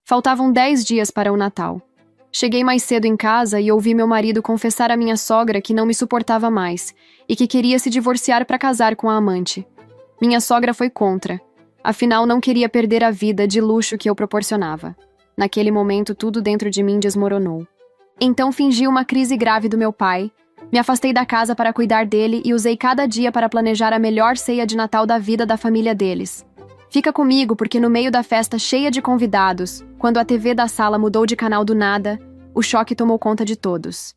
Faltavam 10 dias para o Natal. Cheguei mais cedo em casa e ouvi meu marido confessar à minha sogra que não me suportava mais e que queria se divorciar para casar com a amante. Minha sogra foi contra. Afinal, não queria perder a vida de luxo que eu proporcionava. Naquele momento, tudo dentro de mim desmoronou. Então fingi uma crise grave do meu pai, me afastei da casa para cuidar dele e usei cada dia para planejar a melhor ceia de Natal da vida da família deles. Fica comigo porque no meio da festa cheia de convidados, quando a TV da sala mudou de canal do nada, o choque tomou conta de todos.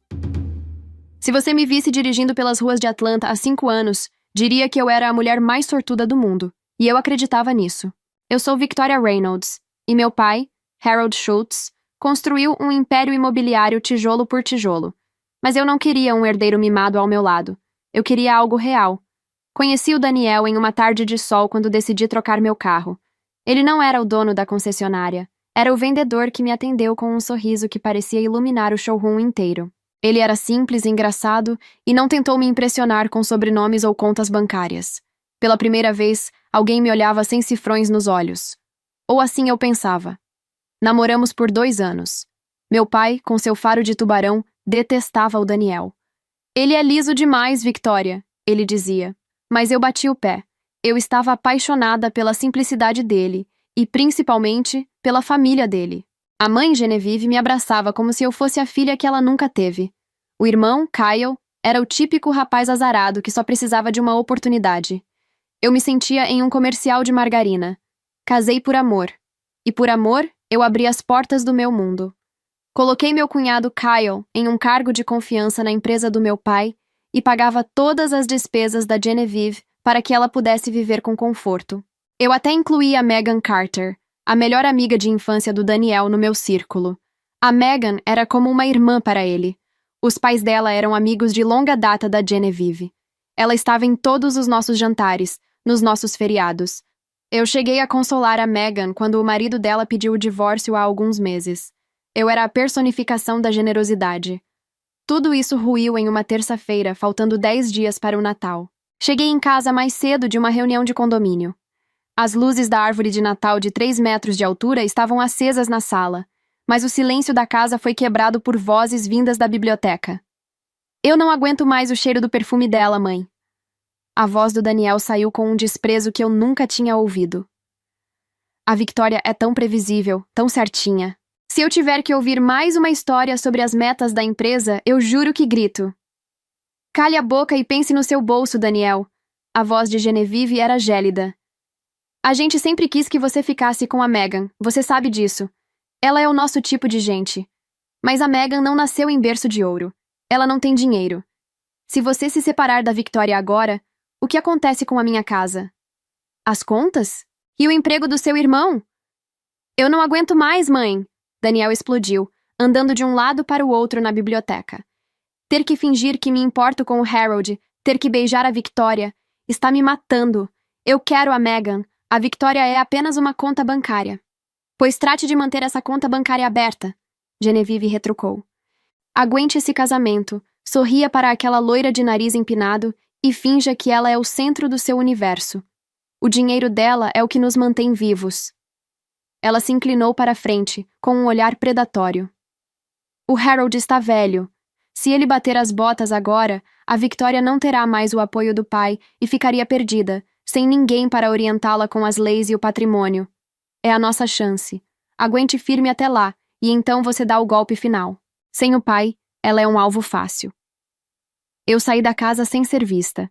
Se você me visse dirigindo pelas ruas de Atlanta há 5 anos, diria que eu era a mulher mais sortuda do mundo, e eu acreditava nisso. Eu sou Victoria Reynolds, e meu pai, Harold Schultz, construiu um império imobiliário tijolo por tijolo. Mas eu não queria um herdeiro mimado ao meu lado. Eu queria algo real. Conheci o Daniel em uma tarde de sol quando decidi trocar meu carro. Ele não era o dono da concessionária. Era o vendedor que me atendeu com um sorriso que parecia iluminar o showroom inteiro. Ele era simples e engraçado e não tentou me impressionar com sobrenomes ou contas bancárias. Pela primeira vez, alguém me olhava sem cifrões nos olhos. Ou assim eu pensava. Namoramos por 2 anos. Meu pai, com seu faro de tubarão, detestava o Daniel. Ele é liso demais, Victoria, ele dizia. Mas eu bati o pé. Eu estava apaixonada pela simplicidade dele e, principalmente, pela família dele. A mãe Genevieve me abraçava como se eu fosse a filha que ela nunca teve. O irmão, Kyle, era o típico rapaz azarado que só precisava de uma oportunidade. Eu me sentia em um comercial de margarina. Casei por amor. E por amor, eu abri as portas do meu mundo. Coloquei meu cunhado Kyle em um cargo de confiança na empresa do meu pai e pagava todas as despesas da Genevieve para que ela pudesse viver com conforto. Eu até incluí a Megan Carter, a melhor amiga de infância do Daniel, no meu círculo. A Megan era como uma irmã para ele. Os pais dela eram amigos de longa data da Genevieve. Ela estava em todos os nossos jantares, nos nossos feriados. Eu cheguei a consolar a Megan quando o marido dela pediu o divórcio há alguns meses. Eu era a personificação da generosidade. Tudo isso ruiu em uma terça-feira, faltando 10 dias para o Natal. Cheguei em casa mais cedo de uma reunião de condomínio. As luzes da árvore de Natal de 3 metros de altura estavam acesas na sala, mas o silêncio da casa foi quebrado por vozes vindas da biblioteca. Eu não aguento mais o cheiro do perfume dela, mãe. A voz do Daniel saiu com um desprezo que eu nunca tinha ouvido. A Victoria é tão previsível, tão certinha. Se eu tiver que ouvir mais uma história sobre as metas da empresa, eu juro que grito. Cale a boca e pense no seu bolso, Daniel. A voz de Genevieve era gélida. A gente sempre quis que você ficasse com a Megan, você sabe disso. Ela é o nosso tipo de gente. Mas a Megan não nasceu em berço de ouro. Ela não tem dinheiro. Se você se separar da Victoria agora, o que acontece com a minha casa? As contas? E o emprego do seu irmão? Eu não aguento mais, mãe! Daniel explodiu, andando de um lado para o outro na biblioteca. Ter que fingir que me importo com o Harold, ter que beijar a Victoria, está me matando. Eu quero a Megan. A Victoria é apenas uma conta bancária. Pois trate de manter essa conta bancária aberta, Genevieve retrucou. Aguente esse casamento, sorria para aquela loira de nariz empinado e finja que ela é o centro do seu universo. O dinheiro dela é o que nos mantém vivos. Ela se inclinou para a frente, com um olhar predatório. O Harold está velho. Se ele bater as botas agora, a Victoria não terá mais o apoio do pai e ficaria perdida, sem ninguém para orientá-la com as leis e o patrimônio. É a nossa chance. Aguente firme até lá, e então você dá o golpe final. Sem o pai, ela é um alvo fácil. Eu saí da casa sem ser vista.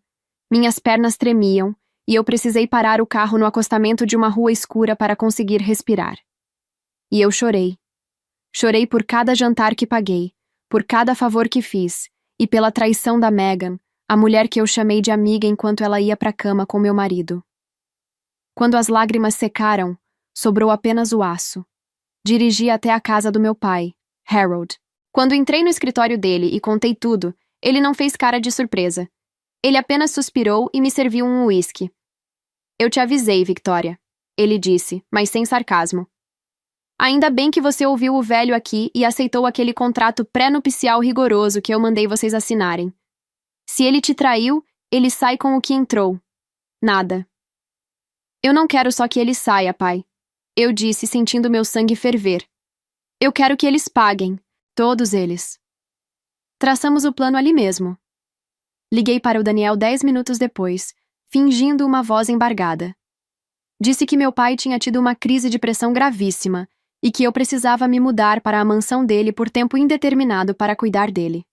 Minhas pernas tremiam, e eu precisei parar o carro no acostamento de uma rua escura para conseguir respirar. E eu chorei. Chorei por cada jantar que paguei, por cada favor que fiz, e pela traição da Megan, a mulher que eu chamei de amiga enquanto ela ia para a cama com meu marido. Quando as lágrimas secaram, sobrou apenas o aço. Dirigi até a casa do meu pai, Harold. Quando entrei no escritório dele e contei tudo, ele não fez cara de surpresa. Ele apenas suspirou e me serviu um uísque. Eu te avisei, Victoria, ele disse, mas sem sarcasmo. Ainda bem que você ouviu o velho aqui e aceitou aquele contrato pré-nupcial rigoroso que eu mandei vocês assinarem. Se ele te traiu, ele sai com o que entrou. Nada. Eu não quero só que ele saia, pai. Eu disse, sentindo meu sangue ferver. Eu quero que eles paguem. Todos eles. Traçamos o plano ali mesmo. Liguei para o Daniel 10 minutos depois, fingindo uma voz embargada. Disse que meu pai tinha tido uma crise de pressão gravíssima e que eu precisava me mudar para a mansão dele por tempo indeterminado para cuidar dele.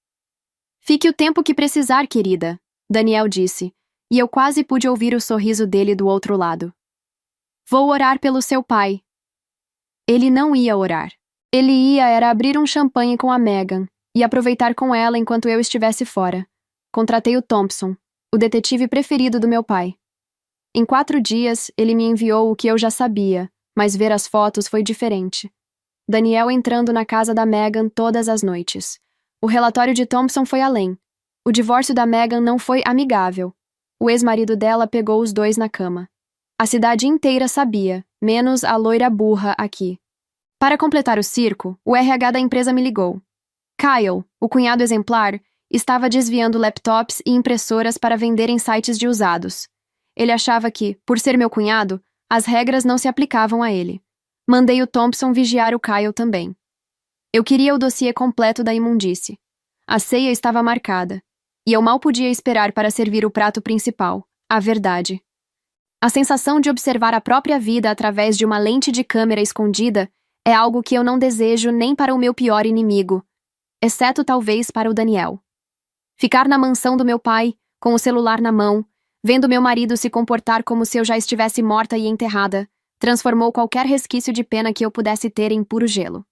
Fique o tempo que precisar, querida, Daniel disse, e eu quase pude ouvir o sorriso dele do outro lado. Vou orar pelo seu pai. Ele não ia orar. Ele era abrir um champanhe com a Megan e aproveitar com ela enquanto eu estivesse fora. Contratei o Thompson, o detetive preferido do meu pai. Em 4 dias, ele me enviou o que eu já sabia, mas ver as fotos foi diferente. Daniel entrando na casa da Megan todas as noites. O relatório de Thompson foi além. O divórcio da Megan não foi amigável. O ex-marido dela pegou os dois na cama. A cidade inteira sabia, menos a loira burra aqui. Para completar o circo, o RH da empresa me ligou. Kyle, o cunhado exemplar, estava desviando laptops e impressoras para vender em sites de usados. Ele achava que, por ser meu cunhado, as regras não se aplicavam a ele. Mandei o Thompson vigiar o Kyle também. Eu queria o dossiê completo da imundície. A ceia estava marcada, e eu mal podia esperar para servir o prato principal, a verdade. A sensação de observar a própria vida através de uma lente de câmera escondida é algo que eu não desejo nem para o meu pior inimigo, exceto talvez para o Daniel. Ficar na mansão do meu pai, com o celular na mão, vendo meu marido se comportar como se eu já estivesse morta e enterrada, transformou qualquer resquício de pena que eu pudesse ter em puro gelo.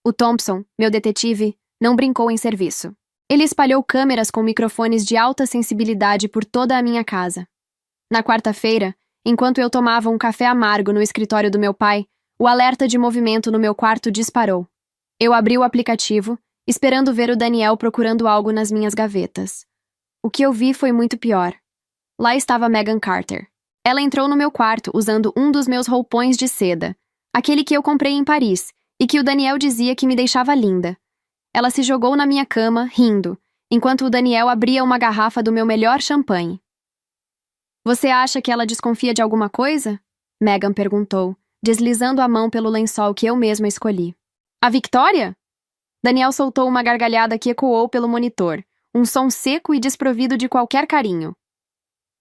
O Thompson, meu detetive, não brincou em serviço. Ele espalhou câmeras com microfones de alta sensibilidade por toda a minha casa. Na quarta-feira, enquanto eu tomava um café amargo no escritório do meu pai, o alerta de movimento no meu quarto disparou. Eu abri o aplicativo, esperando ver o Daniel procurando algo nas minhas gavetas. O que eu vi foi muito pior. Lá estava Megan Carter. Ela entrou no meu quarto usando um dos meus roupões de seda, aquele que eu comprei em Paris e que o Daniel dizia que me deixava linda. Ela se jogou na minha cama, rindo, enquanto o Daniel abria uma garrafa do meu melhor champanhe. Você acha que ela desconfia de alguma coisa? Megan perguntou, deslizando a mão pelo lençol que eu mesma escolhi. A Victoria? Daniel soltou uma gargalhada que ecoou pelo monitor, um som seco e desprovido de qualquer carinho.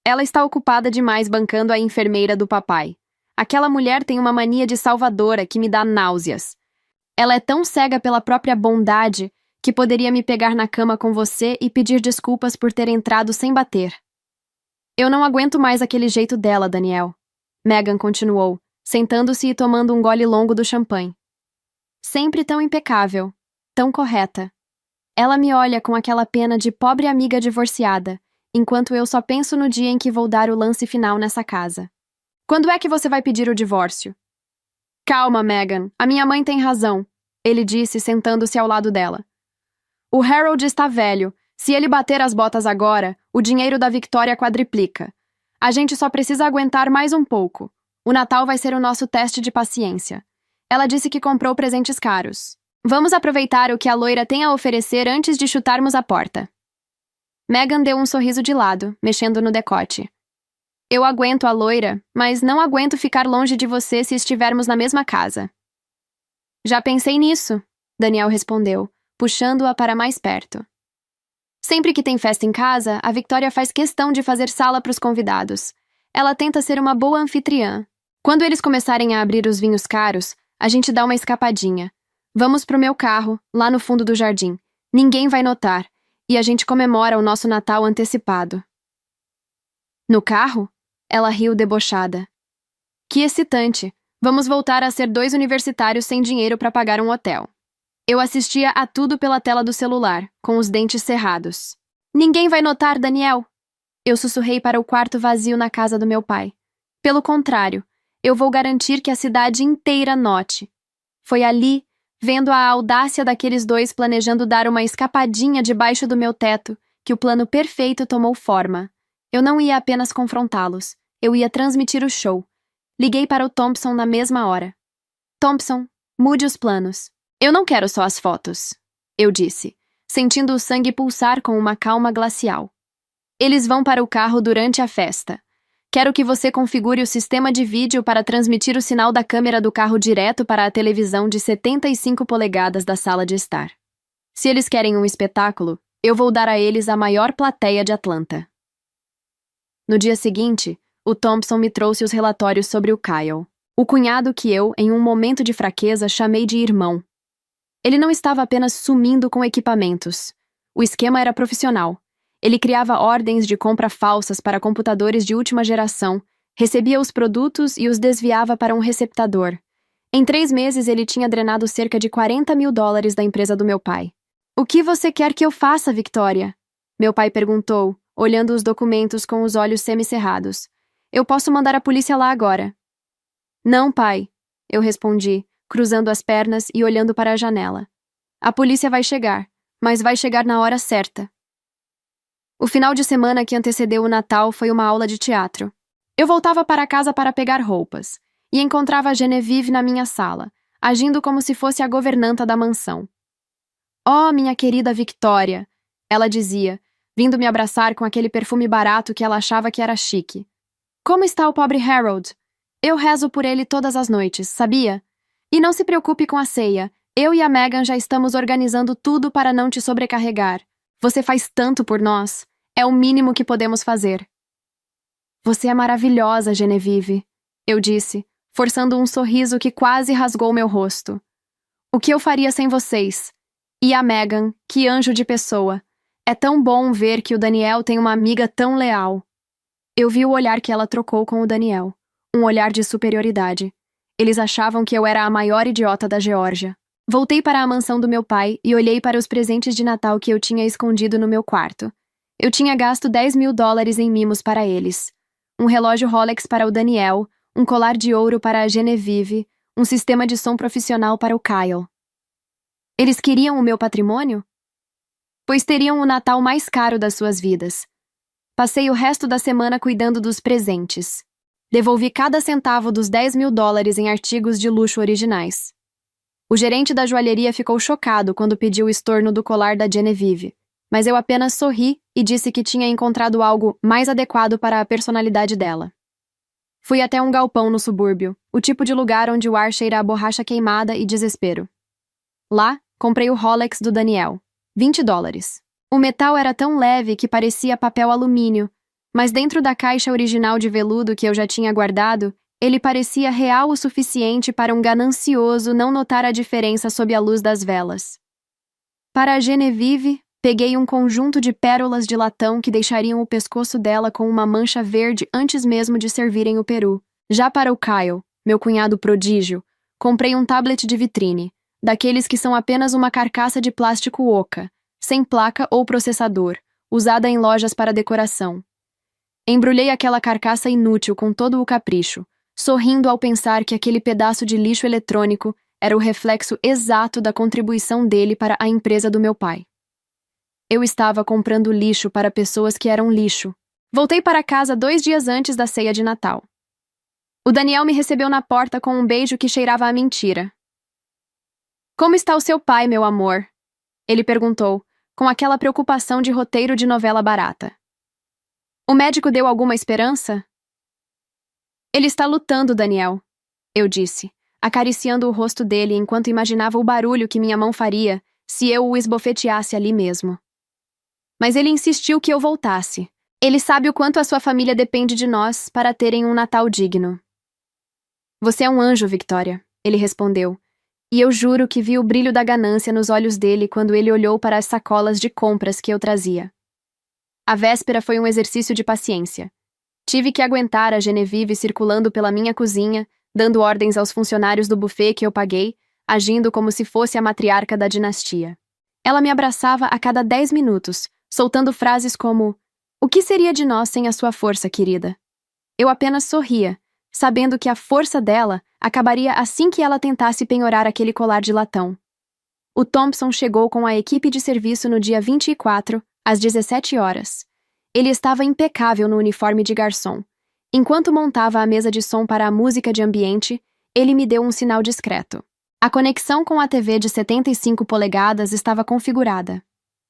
Ela está ocupada demais bancando a enfermeira do papai. Aquela mulher tem uma mania de salvadora que me dá náuseas. Ela é tão cega pela própria bondade que poderia me pegar na cama com você e pedir desculpas por ter entrado sem bater. Eu não aguento mais aquele jeito dela, Daniel. Megan continuou, sentando-se e tomando um gole longo do champanhe. Sempre tão impecável, tão correta. Ela me olha com aquela pena de pobre amiga divorciada, enquanto eu só penso no dia em que vou dar o lance final nessa casa. Quando é que você vai pedir o divórcio? Calma, Megan, a minha mãe tem razão, ele disse, sentando-se ao lado dela. O Harold está velho. Se ele bater as botas agora, o dinheiro da Victoria quadriplica. A gente só precisa aguentar mais um pouco. O Natal vai ser o nosso teste de paciência. Ela disse que comprou presentes caros. Vamos aproveitar o que a loira tem a oferecer antes de chutarmos a porta. Megan deu um sorriso de lado, mexendo no decote. Eu aguento a loira, mas não aguento ficar longe de você se estivermos na mesma casa. Já pensei nisso, Daniel respondeu, puxando-a para mais perto. Sempre que tem festa em casa, a Victoria faz questão de fazer sala para os convidados. Ela tenta ser uma boa anfitriã. Quando eles começarem a abrir os vinhos caros, a gente dá uma escapadinha. Vamos pro meu carro, lá no fundo do jardim. Ninguém vai notar, e a gente comemora o nosso Natal antecipado. No carro? Ela riu debochada. Que excitante! Vamos voltar a ser 2 universitários sem dinheiro para pagar um hotel. Eu assistia a tudo pela tela do celular, com os dentes cerrados. Ninguém vai notar, Daniel! Eu sussurrei para o quarto vazio na casa do meu pai. Pelo contrário, eu vou garantir que a cidade inteira note. Foi ali, vendo a audácia daqueles 2 planejando dar uma escapadinha debaixo do meu teto, que o plano perfeito tomou forma. Eu não ia apenas confrontá-los, eu ia transmitir o show. Liguei para o Thompson na mesma hora. Thompson, mude os planos. Eu não quero só as fotos, eu disse, sentindo o sangue pulsar com uma calma glacial. Eles vão para o carro durante a festa. Quero que você configure o sistema de vídeo para transmitir o sinal da câmera do carro direto para a televisão de 75 polegadas da sala de estar. Se eles querem um espetáculo, eu vou dar a eles a maior plateia de Atlanta. No dia seguinte, o Thompson me trouxe os relatórios sobre o Kyle, o cunhado que eu, em um momento de fraqueza, chamei de irmão. Ele não estava apenas sumindo com equipamentos. O esquema era profissional. Ele criava ordens de compra falsas para computadores de última geração, recebia os produtos e os desviava para um receptador. Em 3 meses, ele tinha drenado cerca de $40 mil da empresa do meu pai. O que você quer que eu faça, Victoria? Meu pai perguntou, olhando os documentos com os olhos semicerrados. Eu posso mandar a polícia lá agora. Não, pai, eu respondi, cruzando as pernas e olhando para a janela. A polícia vai chegar, mas vai chegar na hora certa. O final de semana que antecedeu o Natal foi uma aula de teatro. Eu voltava para casa para pegar roupas, e encontrava a Genevieve na minha sala, agindo como se fosse a governanta da mansão. Oh, minha querida Victoria, ela dizia, vindo me abraçar com aquele perfume barato que ela achava que era chique. Como está o pobre Harold? Eu rezo por ele todas as noites, sabia? E não se preocupe com a ceia, eu e a Megan já estamos organizando tudo para não te sobrecarregar. Você faz tanto por nós. É o mínimo que podemos fazer. Você é maravilhosa, Genevieve, eu disse, forçando um sorriso que quase rasgou meu rosto. O que eu faria sem vocês? E a Megan, que anjo de pessoa. É tão bom ver que o Daniel tem uma amiga tão leal. Eu vi o olhar que ela trocou com o Daniel. Um olhar de superioridade. Eles achavam que eu era a maior idiota da Geórgia. Voltei para a mansão do meu pai e olhei para os presentes de Natal que eu tinha escondido no meu quarto. Eu tinha gasto $10 mil em mimos para eles. Um relógio Rolex para o Daniel, um colar de ouro para a Genevieve, um sistema de som profissional para o Kyle. Eles queriam o meu patrimônio? Pois teriam o Natal mais caro das suas vidas. Passei o resto da semana cuidando dos presentes. Devolvi cada centavo dos $10 mil em artigos de luxo originais. O gerente da joalheria ficou chocado quando pediu o estorno do colar da Genevieve, mas eu apenas sorri e disse que tinha encontrado algo mais adequado para a personalidade dela. Fui até um galpão no subúrbio, o tipo de lugar onde o ar cheira a borracha queimada e desespero. Lá, comprei o Rolex do Daniel, $20. O metal era tão leve que parecia papel alumínio, mas dentro da caixa original de veludo que eu já tinha guardado, ele parecia real o suficiente para um ganancioso não notar a diferença sob a luz das velas. Para a Genevieve, peguei um conjunto de pérolas de latão que deixariam o pescoço dela com uma mancha verde antes mesmo de servirem o peru. Já para o Kyle, meu cunhado prodígio, comprei um tablet de vitrine, daqueles que são apenas uma carcaça de plástico oca, sem placa ou processador, usada em lojas para decoração. Embrulhei aquela carcaça inútil com todo o capricho, sorrindo ao pensar que aquele pedaço de lixo eletrônico era o reflexo exato da contribuição dele para a empresa do meu pai. Eu estava comprando lixo para pessoas que eram lixo. Voltei para casa 2 dias antes da ceia de Natal. O Daniel me recebeu na porta com um beijo que cheirava a mentira. Como está o seu pai, meu amor? Ele perguntou, com aquela preocupação de roteiro de novela barata. O médico deu alguma esperança? Ele está lutando, Daniel, eu disse, acariciando o rosto dele enquanto imaginava o barulho que minha mão faria se eu o esbofeteasse ali mesmo. Mas ele insistiu que eu voltasse. Ele sabe o quanto a sua família depende de nós para terem um Natal digno. Você é um anjo, Victoria, ele respondeu, e eu juro que vi o brilho da ganância nos olhos dele quando ele olhou para as sacolas de compras que eu trazia. A véspera foi um exercício de paciência. Tive que aguentar a Genevieve circulando pela minha cozinha, dando ordens aos funcionários do buffet que eu paguei, agindo como se fosse a matriarca da dinastia. Ela me abraçava a cada 10 minutos, soltando frases como: "O que seria de nós sem a sua força, querida?" Eu apenas sorria, sabendo que a força dela acabaria assim que ela tentasse penhorar aquele colar de latão. O Thompson chegou com a equipe de serviço no dia 24, às 17 horas. Ele estava impecável no uniforme de garçom. Enquanto montava a mesa de som para a música de ambiente, ele me deu um sinal discreto. A conexão com a TV de 75 polegadas estava configurada.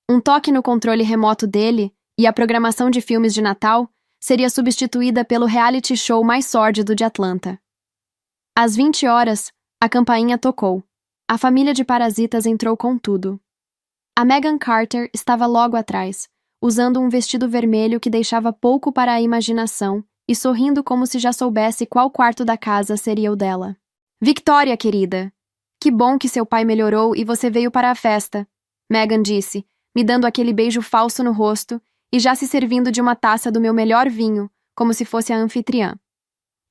Um toque no controle remoto dele e a programação de filmes de Natal seria substituída pelo reality show mais sórdido de Atlanta. Às 20 horas, a campainha tocou. A família de parasitas entrou com tudo. A Megan Carter estava logo atrás, usando um vestido vermelho que deixava pouco para a imaginação e sorrindo como se já soubesse qual quarto da casa seria o dela. Victoria, querida! Que bom que seu pai melhorou e você veio para a festa, Megan disse, me dando aquele beijo falso no rosto e já se servindo de uma taça do meu melhor vinho, como se fosse a anfitriã.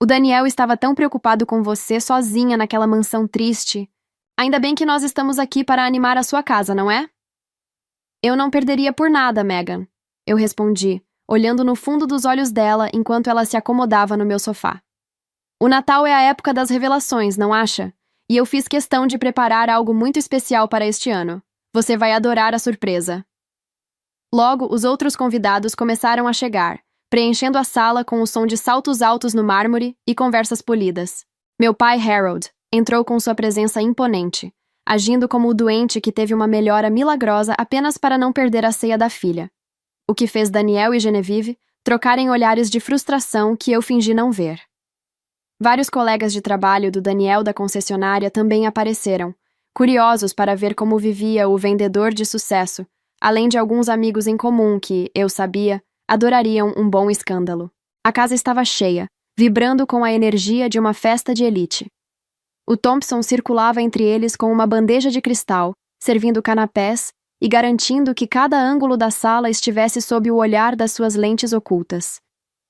O Daniel estava tão preocupado com você sozinha naquela mansão triste. Ainda bem que nós estamos aqui para animar a sua casa, não é? Eu não perderia por nada, Megan, eu respondi, olhando no fundo dos olhos dela enquanto ela se acomodava no meu sofá. O Natal é a época das revelações, não acha? E eu fiz questão de preparar algo muito especial para este ano. Você vai adorar a surpresa. Logo, os outros convidados começaram a chegar, preenchendo a sala com o som de saltos altos no mármore e conversas polidas. Meu pai, Harold, entrou com sua presença imponente, agindo como o doente que teve uma melhora milagrosa apenas para não perder a ceia da filha. O que fez Daniel e Genevieve trocarem olhares de frustração que eu fingi não ver. Vários colegas de trabalho do Daniel da concessionária também apareceram, curiosos para ver como vivia o vendedor de sucesso, além de alguns amigos em comum que, eu sabia, adorariam um bom escândalo. A casa estava cheia, vibrando com a energia de uma festa de elite. O Thompson circulava entre eles com uma bandeja de cristal, servindo canapés e garantindo que cada ângulo da sala estivesse sob o olhar das suas lentes ocultas.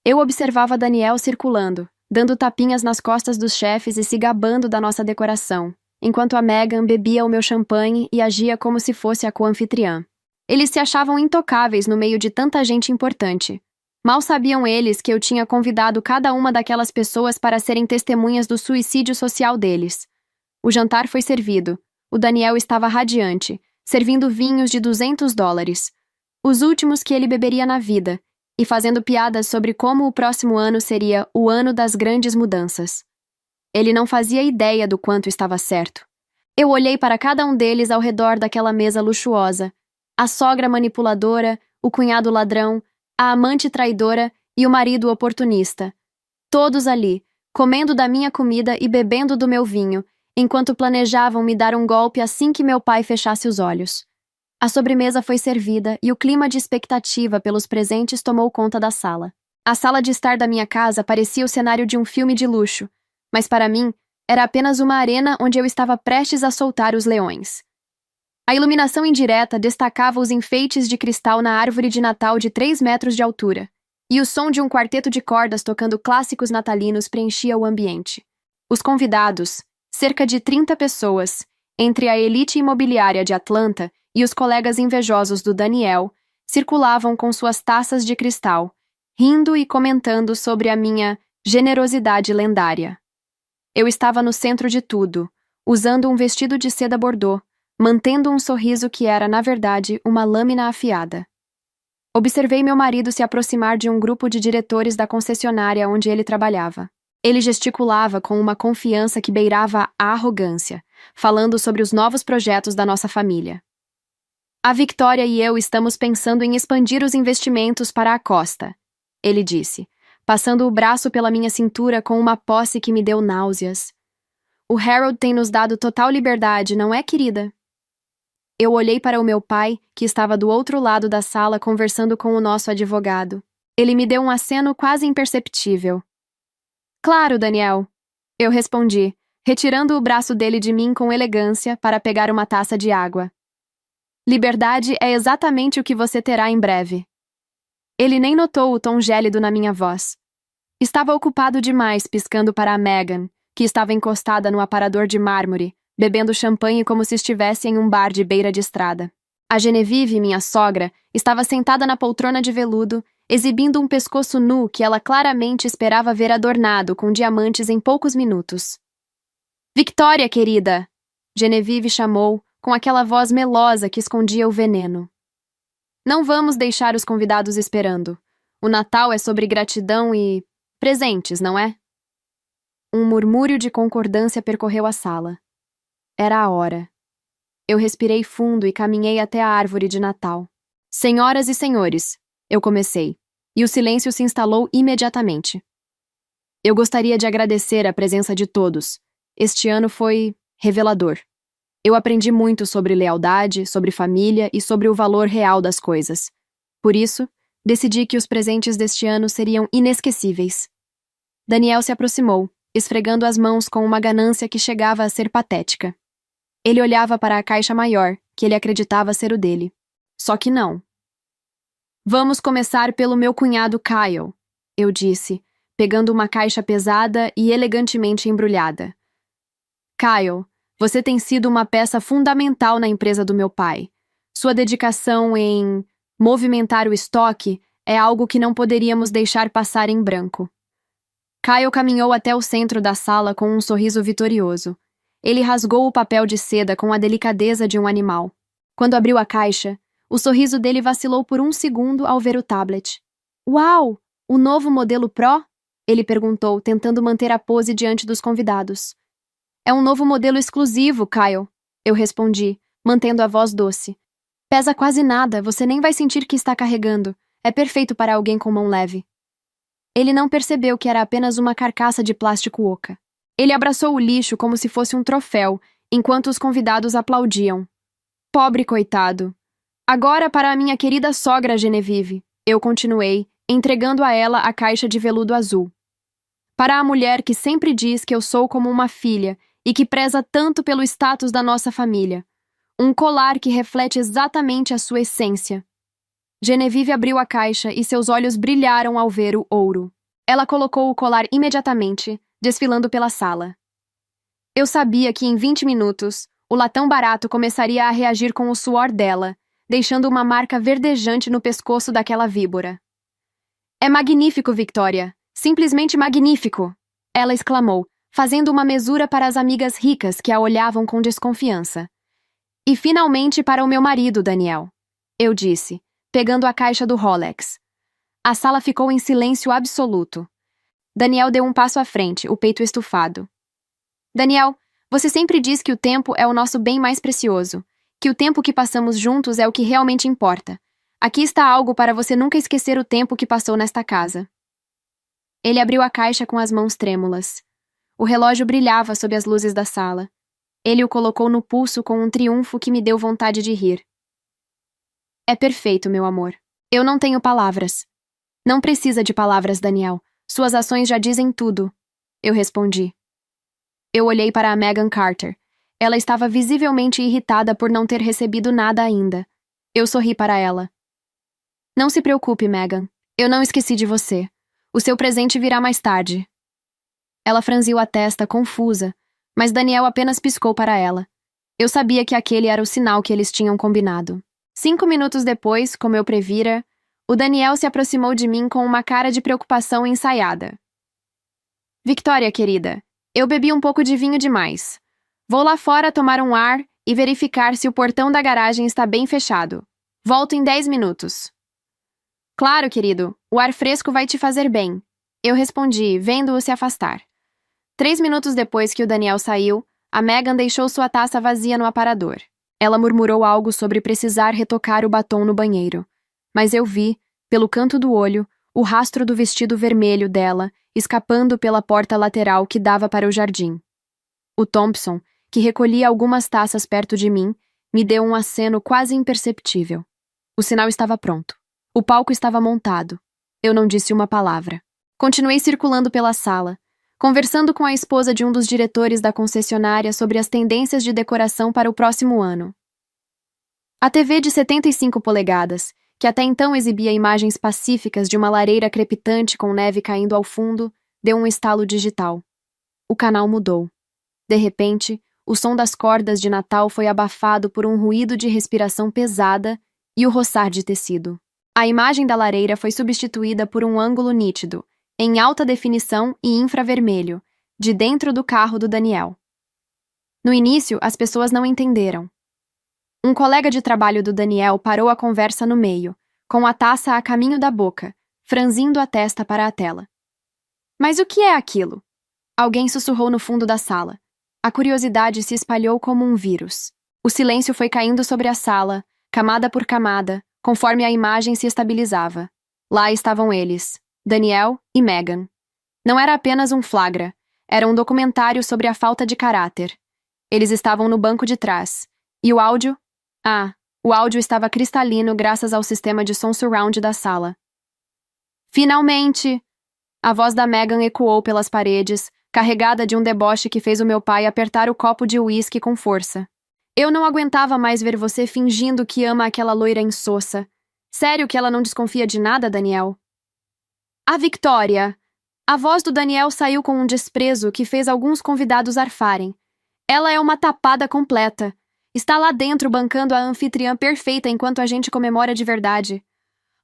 Eu observava Daniel circulando, dando tapinhas nas costas dos chefes e se gabando da nossa decoração, enquanto a Megan bebia o meu champanhe e agia como se fosse a co-anfitriã. Eles se achavam intocáveis no meio de tanta gente importante. Mal sabiam eles que eu tinha convidado cada uma daquelas pessoas para serem testemunhas do suicídio social deles. O jantar foi servido. O Daniel estava radiante, servindo vinhos de $200, os últimos que ele beberia na vida, e fazendo piadas sobre como o próximo ano seria o ano das grandes mudanças. Ele não fazia ideia do quanto estava certo. Eu olhei para cada um deles ao redor daquela mesa luxuosa. A sogra manipuladora, o cunhado ladrão, a amante traidora e o marido oportunista. Todos ali, comendo da minha comida e bebendo do meu vinho, enquanto planejavam me dar um golpe assim que meu pai fechasse os olhos. A sobremesa foi servida e o clima de expectativa pelos presentes tomou conta da sala. A sala de estar da minha casa parecia o cenário de um filme de luxo, mas para mim, era apenas uma arena onde eu estava prestes a soltar os leões. A iluminação indireta destacava os enfeites de cristal na árvore de Natal de 3 metros de altura, e o som de um quarteto de cordas tocando clássicos natalinos preenchia o ambiente. Os convidados, cerca de 30 pessoas, entre a elite imobiliária de Atlanta e os colegas invejosos do Daniel, circulavam com suas taças de cristal, rindo e comentando sobre a minha generosidade lendária. Eu estava no centro de tudo, usando um vestido de seda bordô, mantendo um sorriso que era, na verdade, uma lâmina afiada. Observei meu marido se aproximar de um grupo de diretores da concessionária onde ele trabalhava. Ele gesticulava com uma confiança que beirava a arrogância, falando sobre os novos projetos da nossa família. A Victoria e eu estamos pensando em expandir os investimentos para a costa, ele disse, passando o braço pela minha cintura com uma posse que me deu náuseas. O Harold tem nos dado total liberdade, não é, querida? Eu olhei para o meu pai, que estava do outro lado da sala conversando com o nosso advogado. Ele me deu um aceno quase imperceptível. Claro, Daniel, eu respondi, retirando o braço dele de mim com elegância para pegar uma taça de água. Liberdade é exatamente o que você terá em breve. Ele nem notou o tom gélido na minha voz. Estava ocupado demais piscando para a Megan, que estava encostada no aparador de mármore, bebendo champanhe como se estivesse em um bar de beira de estrada. A Genevieve, minha sogra, estava sentada na poltrona de veludo, exibindo um pescoço nu que ela claramente esperava ver adornado com diamantes em poucos minutos. Victoria, querida! Genevieve chamou, com aquela voz melosa que escondia o veneno. Não vamos deixar os convidados esperando. O Natal é sobre gratidão e presentes, não é? Um murmúrio de concordância percorreu a sala. Era a hora. Eu respirei fundo e caminhei até a árvore de Natal. Senhoras e senhores, eu comecei, e o silêncio se instalou imediatamente. Eu gostaria de agradecer a presença de todos. Este ano foi revelador. Eu aprendi muito sobre lealdade, sobre família e sobre o valor real das coisas. Por isso, decidi que os presentes deste ano seriam inesquecíveis. Daniel se aproximou, esfregando as mãos com uma ganância que chegava a ser patética. Ele olhava para a caixa maior, que ele acreditava ser o dele. Só que não. Vamos começar pelo meu cunhado Kyle, eu disse, pegando uma caixa pesada e elegantemente embrulhada. Kyle, você tem sido uma peça fundamental na empresa do meu pai. Sua dedicação em movimentar o estoque é algo que não poderíamos deixar passar em branco. Kyle caminhou até o centro da sala com um sorriso vitorioso. Ele rasgou o papel de seda com a delicadeza de um animal. Quando abriu a caixa, o sorriso dele vacilou por um segundo ao ver o tablet. Uau! O novo modelo Pro? Ele perguntou, tentando manter a pose diante dos convidados. É um novo modelo exclusivo, Kyle, eu respondi, mantendo a voz doce. Pesa quase nada, você nem vai sentir que está carregando. É perfeito para alguém com mão leve. Ele não percebeu que era apenas uma carcaça de plástico oca. Ele abraçou o lixo como se fosse um troféu, enquanto os convidados aplaudiam. Pobre coitado. Agora para a minha querida sogra Genevieve, eu continuei, entregando a ela a caixa de veludo azul. Para a mulher que sempre diz que eu sou como uma filha e que preza tanto pelo status da nossa família. Um colar que reflete exatamente a sua essência. Genevieve abriu a caixa e seus olhos brilharam ao ver o ouro. Ela colocou o colar imediatamente, desfilando pela sala. Eu sabia que em 20 minutos, o latão barato começaria a reagir com o suor dela, deixando uma marca verdejante no pescoço daquela víbora. É magnífico, Victoria! Simplesmente magnífico! Ela exclamou, fazendo uma mesura para as amigas ricas que a olhavam com desconfiança. E finalmente para o meu marido, Daniel. Eu disse, pegando a caixa do Rolex. A sala ficou em silêncio absoluto. Daniel deu um passo à frente, o peito estufado. Daniel, você sempre diz que o tempo é o nosso bem mais precioso, que o tempo que passamos juntos é o que realmente importa. Aqui está algo para você nunca esquecer o tempo que passou nesta casa. Ele abriu a caixa com as mãos trêmulas. O relógio brilhava sob as luzes da sala. Ele o colocou no pulso com um triunfo que me deu vontade de rir. É perfeito, meu amor. Eu não tenho palavras. Não precisa de palavras, Daniel. Suas ações já dizem tudo. Eu respondi. Eu olhei para a Megan Carter. Ela estava visivelmente irritada por não ter recebido nada ainda. Eu sorri para ela. Não se preocupe, Megan. Eu não esqueci de você. O seu presente virá mais tarde. Ela franziu a testa, confusa, mas Daniel apenas piscou para ela. Eu sabia que aquele era o sinal que eles tinham combinado. 5 minutos depois, como eu previra, o Daniel se aproximou de mim com uma cara de preocupação ensaiada. Victoria, querida, eu bebi um pouco de vinho demais. Vou lá fora tomar um ar e verificar se o portão da garagem está bem fechado. Volto em 10 minutos. Claro, querido, o ar fresco vai te fazer bem. Eu respondi, vendo-o se afastar. 3 minutos depois que o Daniel saiu, a Megan deixou sua taça vazia no aparador. Ela murmurou algo sobre precisar retocar o batom no banheiro. Mas eu vi, pelo canto do olho, o rastro do vestido vermelho dela escapando pela porta lateral que dava para o jardim. O Thompson, que recolhia algumas taças perto de mim, me deu um aceno quase imperceptível. O sinal estava pronto. O palco estava montado. Eu não disse uma palavra. Continuei circulando pela sala, conversando com a esposa de um dos diretores da concessionária sobre as tendências de decoração para o próximo ano. A TV de 75 polegadas, que até então exibia imagens pacíficas de uma lareira crepitante com neve caindo ao fundo, deu um estalo digital. O canal mudou. De repente, o som das cordas de Natal foi abafado por um ruído de respiração pesada e o roçar de tecido. A imagem da lareira foi substituída por um ângulo nítido, em alta definição e infravermelho, de dentro do carro do Daniel. No início, as pessoas não entenderam. Um colega de trabalho do Daniel parou a conversa no meio, com a taça a caminho da boca, franzindo a testa para a tela. Mas o que é aquilo? Alguém sussurrou no fundo da sala. A curiosidade se espalhou como um vírus. O silêncio foi caindo sobre a sala, camada por camada, conforme a imagem se estabilizava. Lá estavam eles, Daniel e Megan. Não era apenas um flagra, era um documentário sobre a falta de caráter. Eles estavam no banco de trás. E o áudio? Ah, o áudio estava cristalino graças ao sistema de som surround da sala. Finalmente! A voz da Megan ecoou pelas paredes, carregada de um deboche que fez o meu pai apertar o copo de uísque com força. Eu não aguentava mais ver você fingindo que ama aquela loira insossa. Sério que ela não desconfia de nada, Daniel? A Victoria! A voz do Daniel saiu com um desprezo que fez alguns convidados arfarem. Ela é uma tapada completa. Está lá dentro bancando a anfitriã perfeita enquanto a gente comemora de verdade.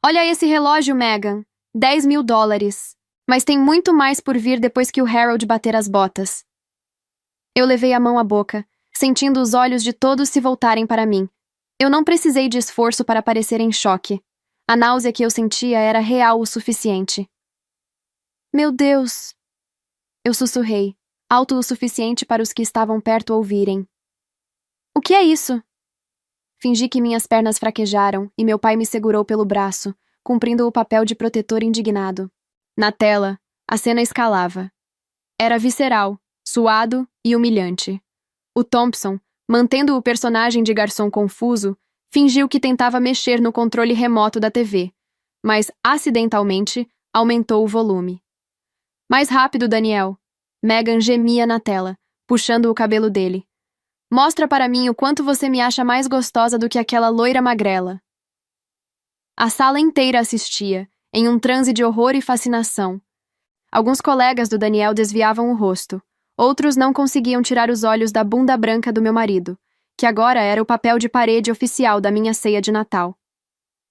Olha esse relógio, Megan. $10.000. Mas tem muito mais por vir depois que o Harold bater as botas. Eu levei a mão à boca, sentindo os olhos de todos se voltarem para mim. Eu não precisei de esforço para parecer em choque. A náusea que eu sentia era real o suficiente. Meu Deus! Eu sussurrei, alto o suficiente para os que estavam perto ouvirem. O que é isso? Fingi que minhas pernas fraquejaram e meu pai me segurou pelo braço, cumprindo o papel de protetor indignado. Na tela, a cena escalava. Era visceral, suado e humilhante. O Thompson, mantendo o personagem de garçom confuso, fingiu que tentava mexer no controle remoto da TV, mas, acidentalmente, aumentou o volume. Mais rápido, Daniel. Megan gemia na tela, puxando o cabelo dele. Mostra para mim o quanto você me acha mais gostosa do que aquela loira magrela. A sala inteira assistia, em um transe de horror e fascinação. Alguns colegas do Daniel desviavam o rosto. Outros não conseguiam tirar os olhos da bunda branca do meu marido, que agora era o papel de parede oficial da minha ceia de Natal.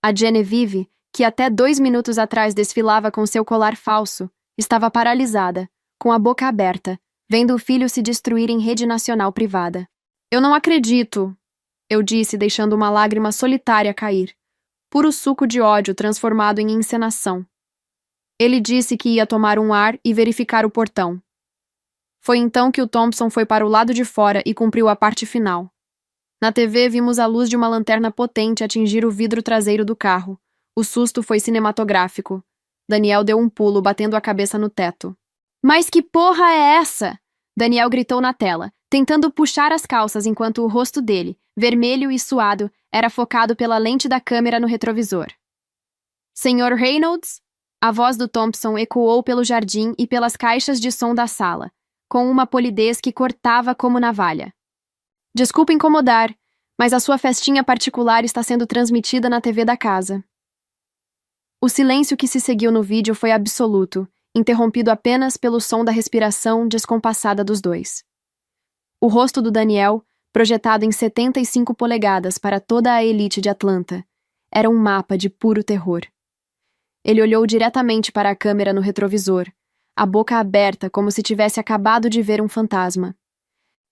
A Genevieve, que até 2 minutos atrás desfilava com seu colar falso, estava paralisada, com a boca aberta, vendo o filho se destruir em rede nacional privada. Eu não acredito, eu disse, deixando uma lágrima solitária cair. Puro suco de ódio transformado em encenação. Ele disse que ia tomar um ar e verificar o portão. Foi então que o Thompson foi para o lado de fora e cumpriu a parte final. Na TV vimos a luz de uma lanterna potente atingir o vidro traseiro do carro. O susto foi cinematográfico. Daniel deu um pulo, batendo a cabeça no teto. Mas que porra é essa? Daniel gritou na tela, tentando puxar as calças enquanto o rosto dele, vermelho e suado, era focado pela lente da câmera no retrovisor. Senhor Reynolds? A voz do Thompson ecoou pelo jardim e pelas caixas de som da sala, com uma polidez que cortava como navalha. Desculpe incomodar, mas a sua festinha particular está sendo transmitida na TV da casa. O silêncio que se seguiu no vídeo foi absoluto, interrompido apenas pelo som da respiração descompassada dos dois. O rosto do Daniel, projetado em 75 polegadas para toda a elite de Atlanta, era um mapa de puro terror. Ele olhou diretamente para a câmera no retrovisor, a boca aberta como se tivesse acabado de ver um fantasma.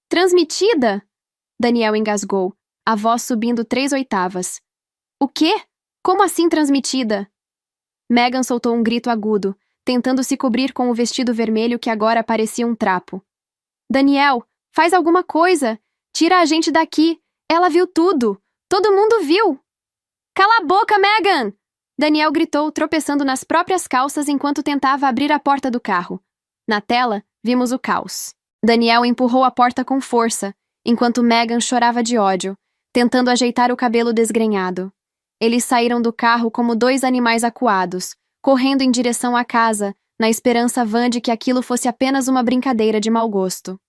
Transmitida? Daniel engasgou, a voz subindo 3 oitavas. O quê? Como assim transmitida? Megan soltou um grito agudo, tentando se cobrir com o vestido vermelho que agora parecia um trapo. Daniel, faz alguma coisa! Tira a gente daqui! Ela viu tudo! Todo mundo viu! Cala a boca, Megan! Daniel gritou, tropeçando nas próprias calças enquanto tentava abrir a porta do carro. Na tela, vimos o caos. Daniel empurrou a porta com força, enquanto Megan chorava de ódio, tentando ajeitar o cabelo desgrenhado. Eles saíram do carro como 2 animais acuados, correndo em direção à casa, na esperança vã de que aquilo fosse apenas uma brincadeira de mau gosto.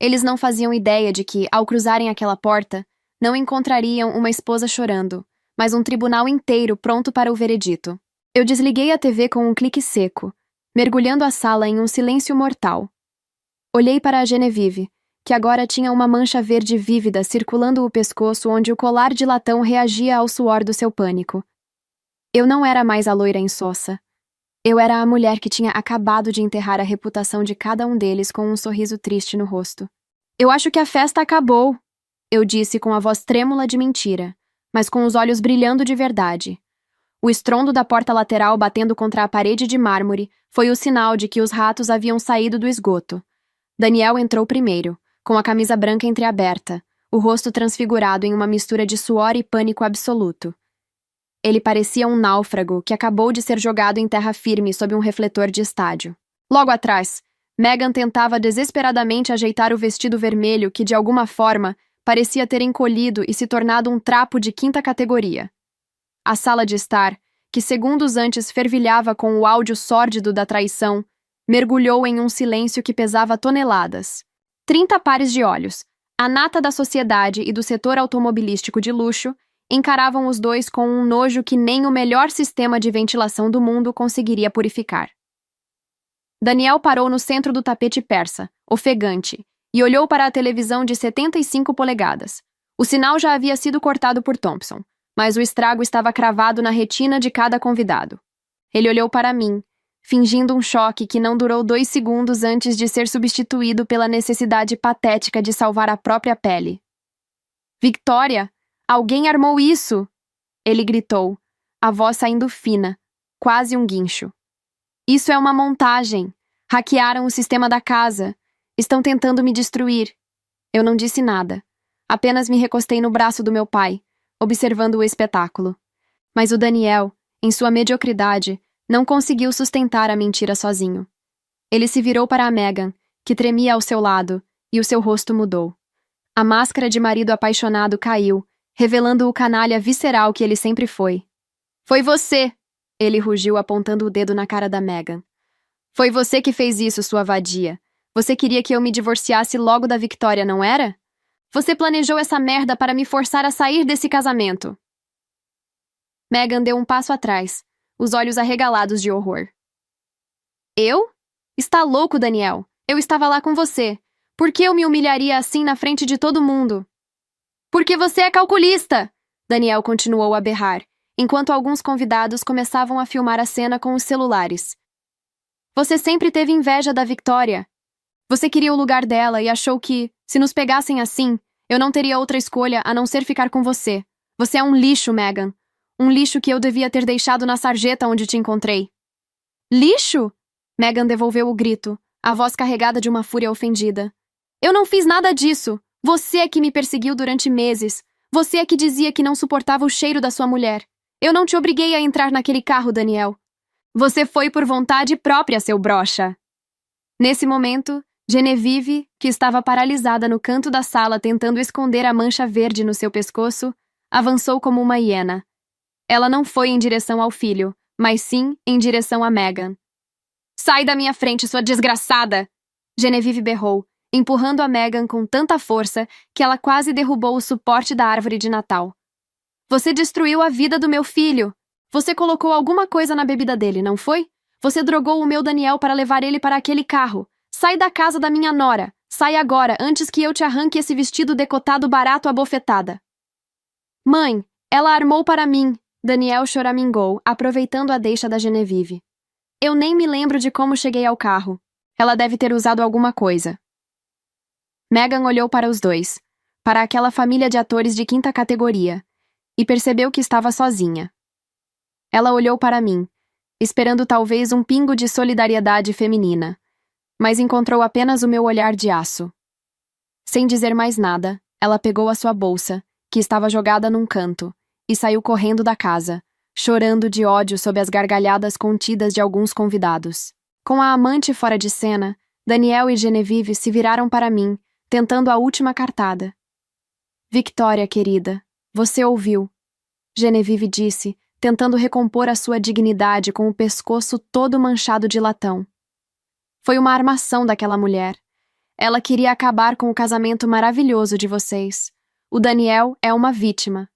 Eles não faziam ideia de que, ao cruzarem aquela porta, não encontrariam uma esposa chorando, mas um tribunal inteiro pronto para o veredito. Eu desliguei a TV com um clique seco, mergulhando a sala em um silêncio mortal. Olhei para a Genevieve, que agora tinha uma mancha verde vívida circulando o pescoço onde o colar de latão reagia ao suor do seu pânico. Eu não era mais a loira insossa. Eu era a mulher que tinha acabado de enterrar a reputação de cada um deles com um sorriso triste no rosto. Eu acho que a festa acabou, eu disse com a voz trêmula de mentira, mas com os olhos brilhando de verdade. O estrondo da porta lateral batendo contra a parede de mármore foi o sinal de que os ratos haviam saído do esgoto. Daniel entrou primeiro, com a camisa branca entreaberta, o rosto transfigurado em uma mistura de suor e pânico absoluto. Ele parecia um náufrago que acabou de ser jogado em terra firme sob um refletor de estádio. Logo atrás, Megan tentava desesperadamente ajeitar o vestido vermelho que, de alguma forma, parecia ter encolhido e se tornado um trapo de quinta categoria. A sala de estar, que segundos antes fervilhava com o áudio sórdido da traição, mergulhou em um silêncio que pesava toneladas. 30 pares de olhos, a nata da sociedade e do setor automobilístico de luxo, encaravam os dois com um nojo que nem o melhor sistema de ventilação do mundo conseguiria purificar. Daniel parou no centro do tapete persa, ofegante, e olhou para a televisão de 75 polegadas. O sinal já havia sido cortado por Thompson, mas o estrago estava cravado na retina de cada convidado. Ele olhou para mim, fingindo um choque que não durou 2 segundos antes de ser substituído pela necessidade patética de salvar a própria pele. Victoria! Alguém armou isso! Ele gritou, a voz saindo fina, quase um guincho. Isso é uma montagem. Hackearam o sistema da casa. Estão tentando me destruir. Eu não disse nada. Apenas me recostei no braço do meu pai, observando o espetáculo. Mas o Daniel, em sua mediocridade, não conseguiu sustentar a mentira sozinho. Ele se virou para a Megan, que tremia ao seu lado, e o seu rosto mudou. A máscara de marido apaixonado caiu, revelando o canalha visceral que ele sempre foi. Foi você! Ele rugiu apontando o dedo na cara da Megan. Foi você que fez isso, sua vadia. Você queria que eu me divorciasse logo da Victoria, não era? Você planejou essa merda para me forçar a sair desse casamento. Megan deu um passo atrás, os olhos arregalados de horror. Eu? Está louco, Daniel. Eu estava lá com você. Por que eu me humilharia assim na frente de todo mundo? Porque você é calculista! Daniel continuou a berrar, enquanto alguns convidados começavam a filmar a cena com os celulares. Você sempre teve inveja da Victoria. Você queria o lugar dela e achou que, se nos pegassem assim, eu não teria outra escolha a não ser ficar com você. Você é um lixo, Megan. Um lixo que eu devia ter deixado na sarjeta onde te encontrei. Lixo? Megan devolveu o grito, a voz carregada de uma fúria ofendida. Eu não fiz nada disso. Você é que me perseguiu durante meses. Você é que dizia que não suportava o cheiro da sua mulher. Eu não te obriguei a entrar naquele carro, Daniel. Você foi por vontade própria, seu broxa. Nesse momento, Genevieve, que estava paralisada no canto da sala tentando esconder a mancha verde no seu pescoço, avançou como uma hiena. Ela não foi em direção ao filho, mas sim em direção a Megan. Sai da minha frente, sua desgraçada! Genevieve berrou, empurrando a Megan com tanta força que ela quase derrubou o suporte da árvore de Natal. Você destruiu a vida do meu filho! Você colocou alguma coisa na bebida dele, não foi? Você drogou o meu Daniel para levar ele para aquele carro. Sai da casa da minha nora! Sai agora, antes que eu te arranque esse vestido decotado barato à bofetada. Mãe, ela armou para mim, Daniel choramingou, aproveitando a deixa da Genevieve. Eu nem me lembro de como cheguei ao carro. Ela deve ter usado alguma coisa. Megan olhou para os dois, para aquela família de atores de quinta categoria, e percebeu que estava sozinha. Ela olhou para mim, esperando talvez um pingo de solidariedade feminina, mas encontrou apenas o meu olhar de aço. Sem dizer mais nada, ela pegou a sua bolsa, que estava jogada num canto, e saiu correndo da casa, chorando de ódio sob as gargalhadas contidas de alguns convidados. Com a amante fora de cena, Daniel e Genevieve se viraram para mim, tentando a última cartada. Victoria, querida, você ouviu. Genevieve disse, tentando recompor a sua dignidade com o pescoço todo manchado de latão. Foi uma armação daquela mulher. Ela queria acabar com o casamento maravilhoso de vocês. O Daniel é uma vítima.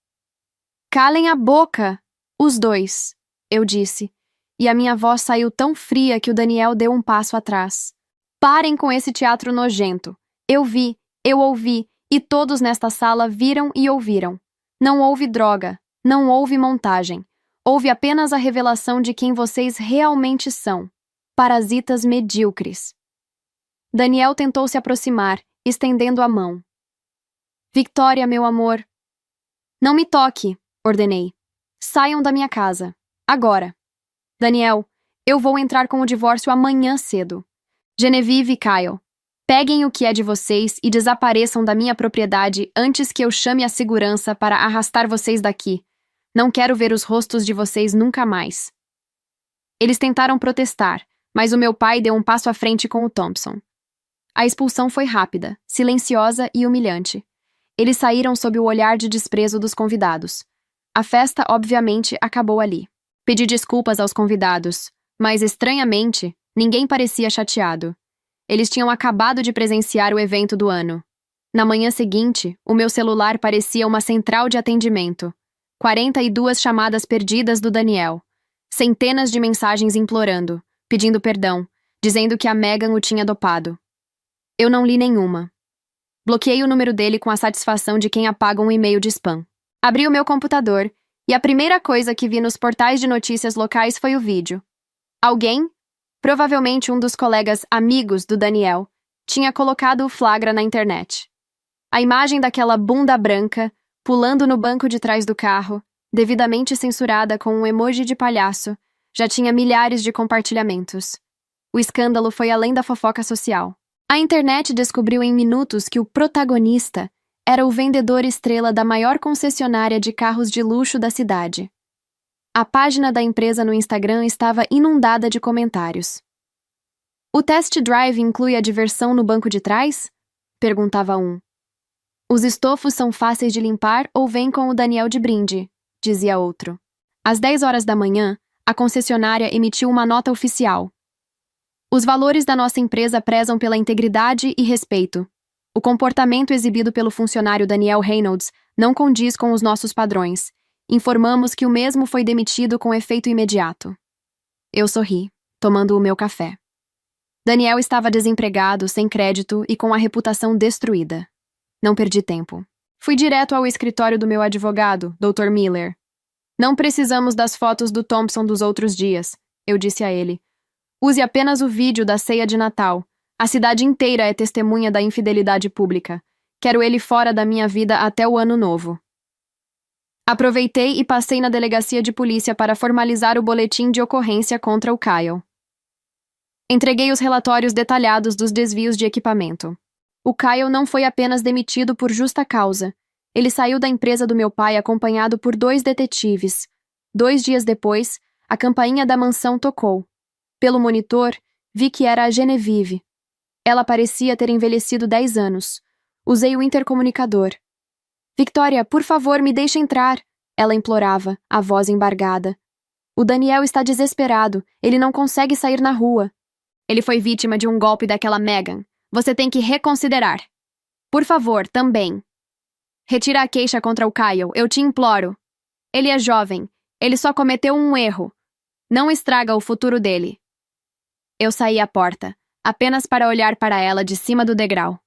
Calem a boca! Os dois, eu disse, e a minha voz saiu tão fria que o Daniel deu um passo atrás. Parem com esse teatro nojento. Eu vi, eu ouvi, e todos nesta sala viram e ouviram. Não houve droga, não houve montagem. Houve apenas a revelação de quem vocês realmente são. Parasitas medíocres. Daniel tentou se aproximar, estendendo a mão. Victoria, meu amor. Não me toque, ordenei. Saiam da minha casa. Agora. Daniel, eu vou entrar com o divórcio amanhã cedo. Genevieve e Kyle, peguem o que é de vocês e desapareçam da minha propriedade antes que eu chame a segurança para arrastar vocês daqui. Não quero ver os rostos de vocês nunca mais. Eles tentaram protestar, mas o meu pai deu um passo à frente com o Thompson. A expulsão foi rápida, silenciosa e humilhante. Eles saíram sob o olhar de desprezo dos convidados. A festa, obviamente, acabou ali. Pedi desculpas aos convidados, mas, estranhamente, ninguém parecia chateado. Eles tinham acabado de presenciar o evento do ano. Na manhã seguinte, o meu celular parecia uma central de atendimento. 42 chamadas perdidas do Daniel. Centenas de mensagens implorando, pedindo perdão, dizendo que a Megan o tinha dopado. Eu não li nenhuma. Bloqueei o número dele com a satisfação de quem apaga um e-mail de spam. Abri o meu computador e a primeira coisa que vi nos portais de notícias locais foi o vídeo. Alguém, provavelmente um dos colegas amigos do Daniel, tinha colocado o flagra na internet. A imagem daquela bunda branca, pulando no banco de trás do carro, devidamente censurada com um emoji de palhaço, já tinha milhares de compartilhamentos. O escândalo foi além da fofoca social. A internet descobriu em minutos que o protagonista era o vendedor estrela da maior concessionária de carros de luxo da cidade. A página da empresa no Instagram estava inundada de comentários. O test drive inclui a diversão no banco de trás? Perguntava um. Os estofos são fáceis de limpar ou vêm com o Daniel de brinde? Dizia outro. Às 10 horas da manhã, a concessionária emitiu uma nota oficial. Os valores da nossa empresa prezam pela integridade e respeito. O comportamento exibido pelo funcionário Daniel Reynolds não condiz com os nossos padrões. Informamos que o mesmo foi demitido com efeito imediato. Eu sorri, tomando o meu café. Daniel estava desempregado, sem crédito e com a reputação destruída. Não perdi tempo. Fui direto ao escritório do meu advogado, Dr. Miller. Não precisamos das fotos do Thompson dos outros dias, eu disse a ele. Use apenas o vídeo da ceia de Natal. A cidade inteira é testemunha da infidelidade pública. Quero ele fora da minha vida até o ano novo. Aproveitei e passei na delegacia de polícia para formalizar o boletim de ocorrência contra o Kyle. Entreguei os relatórios detalhados dos desvios de equipamento. O Kyle não foi apenas demitido por justa causa. Ele saiu da empresa do meu pai acompanhado por 2 detetives. 2 dias depois, a campainha da mansão tocou. Pelo monitor, vi que era a Genevieve. Ela parecia ter envelhecido 10 anos. Usei o intercomunicador. Victoria, por favor, me deixe entrar. Ela implorava, a voz embargada. O Daniel está desesperado. Ele não consegue sair na rua. Ele foi vítima de um golpe daquela Megan. Você tem que reconsiderar. Por favor, também. Retira a queixa contra o Kyle, eu te imploro. Ele é jovem. Ele só cometeu um erro. Não estraga o futuro dele. Eu saí à porta, apenas para olhar para ela de cima do degrau.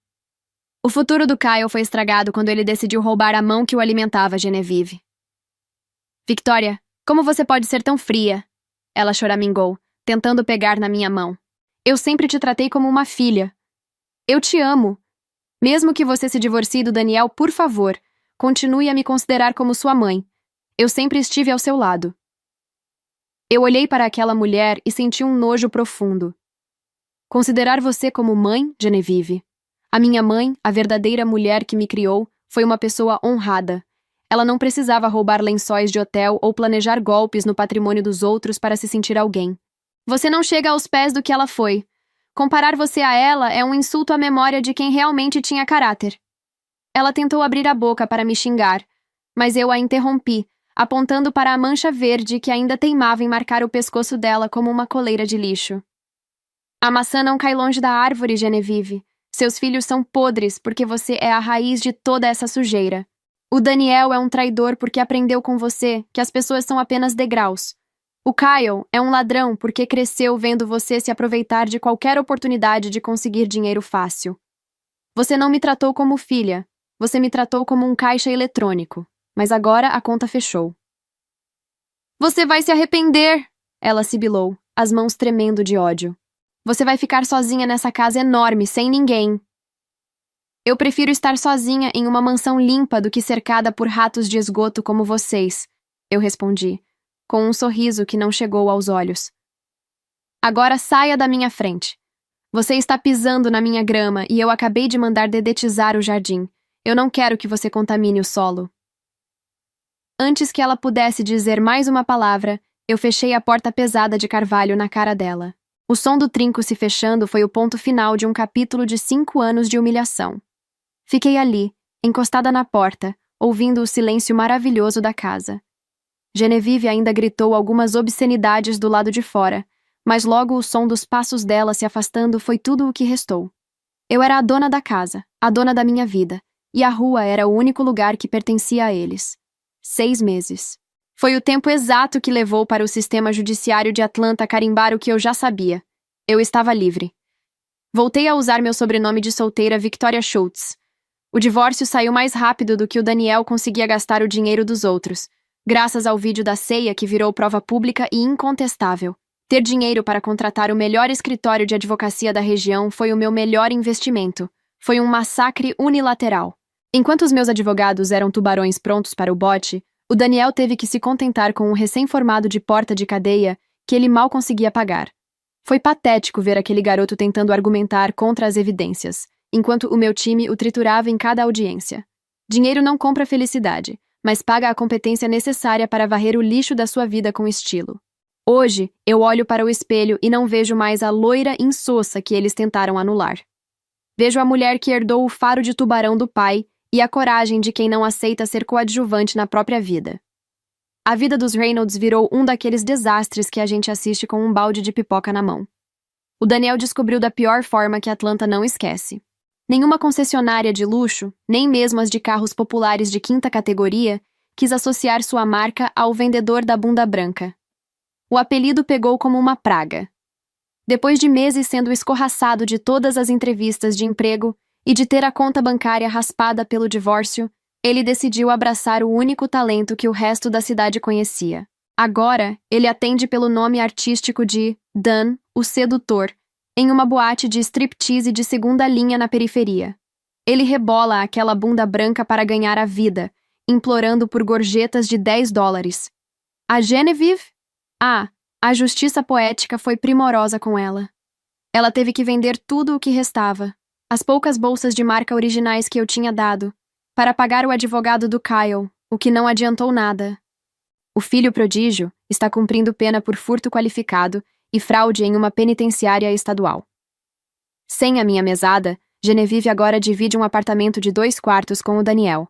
O futuro do Kyle foi estragado quando ele decidiu roubar a mão que o alimentava, Genevieve. Victoria, como você pode ser tão fria? Ela choramingou, tentando pegar na minha mão. Eu sempre te tratei como uma filha. Eu te amo. Mesmo que você se divorcie do Daniel, por favor, continue a me considerar como sua mãe. Eu sempre estive ao seu lado. Eu olhei para aquela mulher e senti um nojo profundo. Considerar você como mãe, Genevieve? A minha mãe, a verdadeira mulher que me criou, foi uma pessoa honrada. Ela não precisava roubar lençóis de hotel ou planejar golpes no patrimônio dos outros para se sentir alguém. Você não chega aos pés do que ela foi. Comparar você a ela é um insulto à memória de quem realmente tinha caráter. Ela tentou abrir a boca para me xingar, mas eu a interrompi, apontando para a mancha verde que ainda teimava em marcar o pescoço dela como uma coleira de lixo. A maçã não cai longe da árvore, Genevieve. Seus filhos são podres porque você é a raiz de toda essa sujeira. O Daniel é um traidor porque aprendeu com você que as pessoas são apenas degraus. O Kyle é um ladrão porque cresceu vendo você se aproveitar de qualquer oportunidade de conseguir dinheiro fácil. Você não me tratou como filha. Você me tratou como um caixa eletrônico. Mas agora a conta fechou. Você vai se arrepender! Ela sibilou, as mãos tremendo de ódio. Você vai ficar sozinha nessa casa enorme, sem ninguém. Eu prefiro estar sozinha em uma mansão limpa do que cercada por ratos de esgoto como vocês, eu respondi, com um sorriso que não chegou aos olhos. Agora saia da minha frente. Você está pisando na minha grama e eu acabei de mandar dedetizar o jardim. Eu não quero que você contamine o solo. Antes que ela pudesse dizer mais uma palavra, eu fechei a porta pesada de carvalho na cara dela. O som do trinco se fechando foi o ponto final de um capítulo de 5 anos de humilhação. Fiquei ali, encostada na porta, ouvindo o silêncio maravilhoso da casa. Genevieve ainda gritou algumas obscenidades do lado de fora, mas logo o som dos passos dela se afastando foi tudo o que restou. Eu era a dona da casa, a dona da minha vida, e a rua era o único lugar que pertencia a eles. 6 meses. Foi o tempo exato que levou para o sistema judiciário de Atlanta carimbar o que eu já sabia. Eu estava livre. Voltei a usar meu sobrenome de solteira Victoria Schultz. O divórcio saiu mais rápido do que o Daniel conseguia gastar o dinheiro dos outros, graças ao vídeo da ceia que virou prova pública e incontestável. Ter dinheiro para contratar o melhor escritório de advocacia da região foi o meu melhor investimento. Foi um massacre unilateral. Enquanto os meus advogados eram tubarões prontos para o bote, o Daniel teve que se contentar com um recém-formado de porta de cadeia que ele mal conseguia pagar. Foi patético ver aquele garoto tentando argumentar contra as evidências, enquanto o meu time o triturava em cada audiência. Dinheiro não compra felicidade, mas paga a competência necessária para varrer o lixo da sua vida com estilo. Hoje, eu olho para o espelho e não vejo mais a loira insossa que eles tentaram anular. Vejo a mulher que herdou o faro de tubarão do pai e a coragem de quem não aceita ser coadjuvante na própria vida. A vida dos Reynolds virou um daqueles desastres que a gente assiste com um balde de pipoca na mão. O Daniel descobriu da pior forma que Atlanta não esquece. Nenhuma concessionária de luxo, nem mesmo as de carros populares de quinta categoria, quis associar sua marca ao vendedor da bunda branca. O apelido pegou como uma praga. Depois de meses sendo escorraçado de todas as entrevistas de emprego e de ter a conta bancária raspada pelo divórcio, ele decidiu abraçar o único talento que o resto da cidade conhecia. Agora, ele atende pelo nome artístico de Dan, o Sedutor, em uma boate de striptease de segunda linha na periferia. Ele rebola aquela bunda branca para ganhar a vida, implorando por gorjetas de $10. A Genevieve? A justiça poética foi primorosa com ela. Ela teve que vender tudo o que restava, as poucas bolsas de marca originais que eu tinha dado, para pagar o advogado do Kyle, o que não adiantou nada. O filho prodígio está cumprindo pena por furto qualificado e fraude em uma penitenciária estadual. Sem a minha mesada, Genevieve agora divide um apartamento de 2 quartos com o Daniel.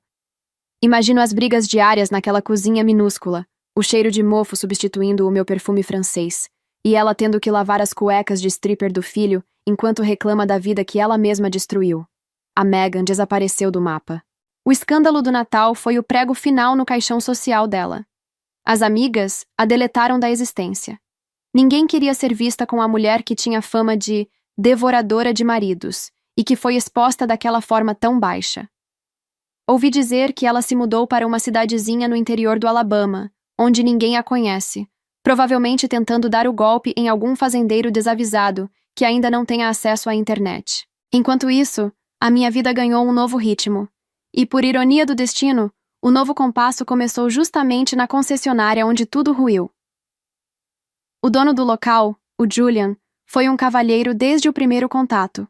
Imagino as brigas diárias naquela cozinha minúscula, o cheiro de mofo substituindo o meu perfume francês, e ela tendo que lavar as cuecas de stripper do filho enquanto reclama da vida que ela mesma destruiu. A Megan desapareceu do mapa. O escândalo do Natal foi o prego final no caixão social dela. As amigas a deletaram da existência. Ninguém queria ser vista com a mulher que tinha fama de devoradora de maridos e que foi exposta daquela forma tão baixa. Ouvi dizer que ela se mudou para uma cidadezinha no interior do Alabama, onde ninguém a conhece, provavelmente tentando dar o golpe em algum fazendeiro desavisado que ainda não tenha acesso à internet. Enquanto isso, a minha vida ganhou um novo ritmo. E, por ironia do destino, o novo compasso começou justamente na concessionária onde tudo ruiu. O dono do local, o Julian, foi um cavalheiro desde o primeiro contato.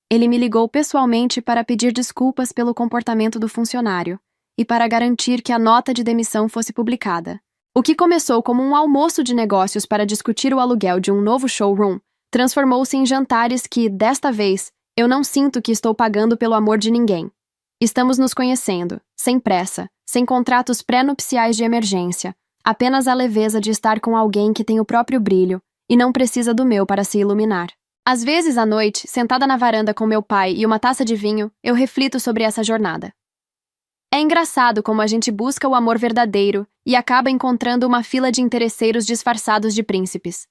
Ele me ligou pessoalmente para pedir desculpas pelo comportamento do funcionário e para garantir que a nota de demissão fosse publicada. O que começou como um almoço de negócios para discutir o aluguel de um novo showroom transformou-se em jantares que, desta vez, eu não sinto que estou pagando pelo amor de ninguém. Estamos nos conhecendo, sem pressa, sem contratos pré-nupciais de emergência, apenas a leveza de estar com alguém que tem o próprio brilho e não precisa do meu para se iluminar. Às vezes, à noite, sentada na varanda com meu pai e uma taça de vinho, eu reflito sobre essa jornada. É engraçado como a gente busca o amor verdadeiro e acaba encontrando uma fila de interesseiros disfarçados de príncipes.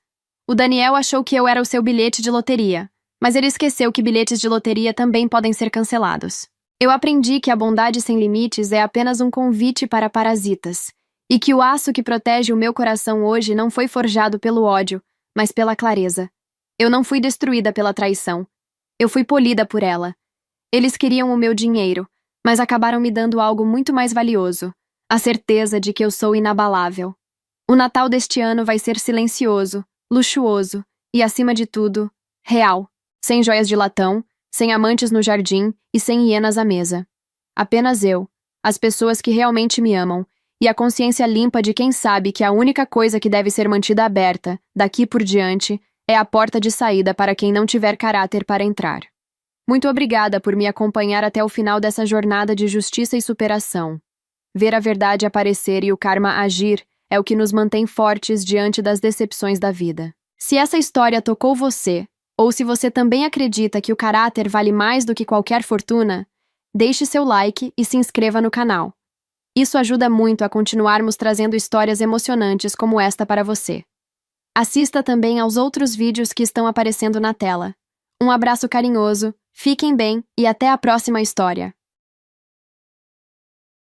O Daniel achou que eu era o seu bilhete de loteria, mas ele esqueceu que bilhetes de loteria também podem ser cancelados. Eu aprendi que a bondade sem limites é apenas um convite para parasitas, e que o aço que protege o meu coração hoje não foi forjado pelo ódio, mas pela clareza. Eu não fui destruída pela traição. Eu fui polida por ela. Eles queriam o meu dinheiro, mas acabaram me dando algo muito mais valioso, a certeza de que eu sou inabalável. O Natal deste ano vai ser silencioso, luxuoso e, acima de tudo, real, sem joias de latão, sem amantes no jardim e sem hienas à mesa. Apenas eu, as pessoas que realmente me amam e a consciência limpa de quem sabe que a única coisa que deve ser mantida aberta, daqui por diante, é a porta de saída para quem não tiver caráter para entrar. Muito obrigada por me acompanhar até o final dessa jornada de justiça e superação. Ver a verdade aparecer e o karma agir é o que nos mantém fortes diante das decepções da vida. Se essa história tocou você, ou se você também acredita que o caráter vale mais do que qualquer fortuna, deixe seu like e se inscreva no canal. Isso ajuda muito a continuarmos trazendo histórias emocionantes como esta para você. Assista também aos outros vídeos que estão aparecendo na tela. Um abraço carinhoso, fiquem bem e até a próxima história.